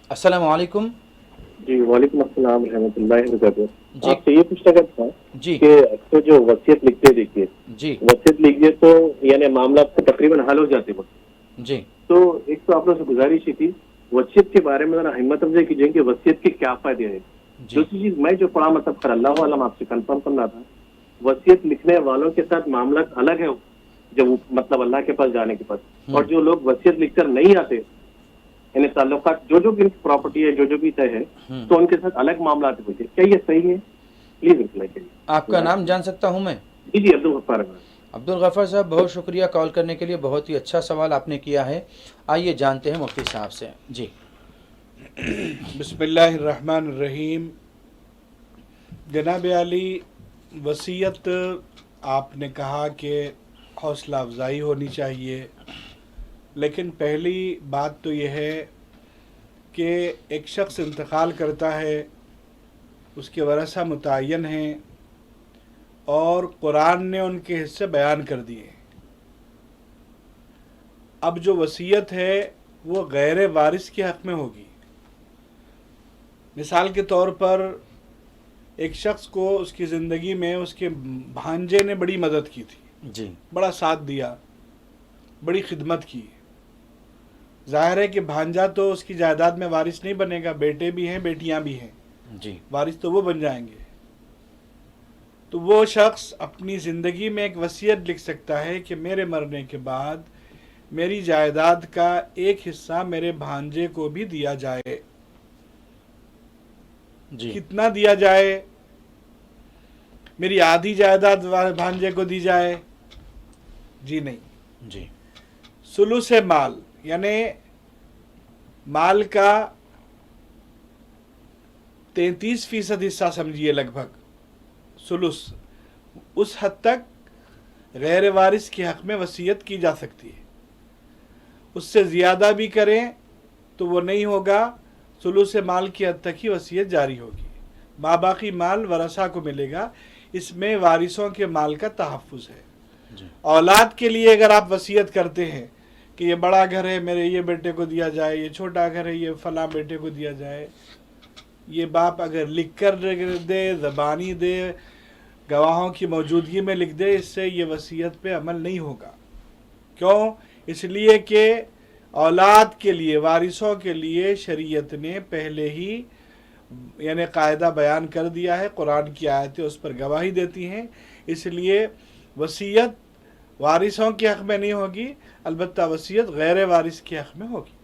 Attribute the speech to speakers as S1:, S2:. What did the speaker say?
S1: अस्सलाम वालेकुम।
S2: जी वालेकुम अस्सलाम रहमतुल्लाहि वबरकातुहू।
S1: जी।
S2: आपसे ये पूछना था
S1: जी।
S2: कि अक्सर जो वसीयत लिखते देखिए,
S1: जी।
S2: वसीयत लिखिए तो यानी मामला तो तकरीबन हल हो जाते वक्त।
S1: जी।
S2: तो एक तो आप लोग से गुजारिश ही थी, वसीयत के बारे में जरा हिम्मत अफजाई कीजिए कि वसीयत के क्या फायदे हैं।
S1: जी।
S2: दूसरी चीज मैं जो पढ़ा मतलब खैर अल्लाह आलम आपसे कंफर्म करना था, वसीयत लिखने वालों के साथ मामला अलग है जब मतलब अल्लाह के पास जाने के बाद, और
S1: हम्म।
S2: जो लोग वसीयत लिखकर नहीं आते यानी ताल्लुकात जो भी इनकी प्रॉपर्टी है जो भी तय है,
S1: हम्म।
S2: तो उनके साथ अलग मामला होते हैं। क्या ये सही है? प्लीज रिप्लाई करिए।
S1: आपका नाम जान सकता हूं मैं?
S2: जी जी, अब्दुल गफ्फार है।
S1: अब्दुल गफ़ार साहब, बहुत शुक्रिया कॉल करने के लिए। बहुत ही अच्छा सवाल आपने किया है। आइए जानते हैं मुफ्ती साहब से। जी।
S3: बिस्मिल्लाहिर्रहमानिर्रहीम। जनाब आली, वसीयत आपने कहा कि हौसला अफजाई होनी चाहिए, लेकिन पहली बात तो यह है कि एक शख्स इंतकाल करता है, उसके वरसा मुतय्यन हैं और कुरान ने उनके हिस्से बयान कर दिए। अब जो वसीयत है वो गैर वारिस के हक़ में होगी। मिसाल के तौर पर एक शख्स को उसकी ज़िंदगी में उसके भांजे ने बड़ी मदद की थी,
S1: जी।
S3: बड़ा साथ दिया, बड़ी खिदमत की। ज़ाहिर है कि भांजा तो उसकी जायदाद में वारिस नहीं बनेगा, बेटे भी हैं बेटियां भी हैं,
S1: जी।
S3: वारिस तो वो बन जाएंगे। तो वो शख्स अपनी ज़िंदगी में एक वसीयत लिख सकता है कि मेरे मरने के बाद मेरी जायदाद का एक हिस्सा मेरे भांजे को भी दिया जाए।
S1: जी।
S3: कितना दिया जाए? मेरी आधी जायदाद भांजे को दी जाए? जी नहीं।
S1: जी।
S3: सुलुस माल यानी माल का 33% हिस्सा समझिए, लगभग सुलुस, उस हद तक गैर वारिस के हक़ में वसीयत की जा सकती है। उससे ज़्यादा भी करें तो वो नहीं होगा, सुलुस माल की हद तक ही वसीयत जारी होगी। बाकी माल वरसा को मिलेगा। इसमें वारिसों के माल का तहफ़्फ़ुज़ है।
S1: जी।
S3: औलाद के लिए अगर आप वसीयत करते हैं कि ये बड़ा घर है मेरे ये बेटे को दिया जाए, ये छोटा घर है ये फ़लाँ बेटे को दिया जाए, ये बाप अगर लिख कर दे, ज़बानी दे, गवाहों की मौजूदगी में लिख दे, इससे ये वसीयत पे अमल नहीं होगा। क्यों? इसलिए कि औलाद के लिए, वारिसों के लिए शरीयत ने पहले ही यानी कायदा बयान कर दिया है। कुरान की आयतें उस पर गवाही देती हैं। इसलिए वसीयत वारिसों के हक़ में नहीं होगी, अलबत्ता वसीयत गैर वारिस के हक़ में होगी।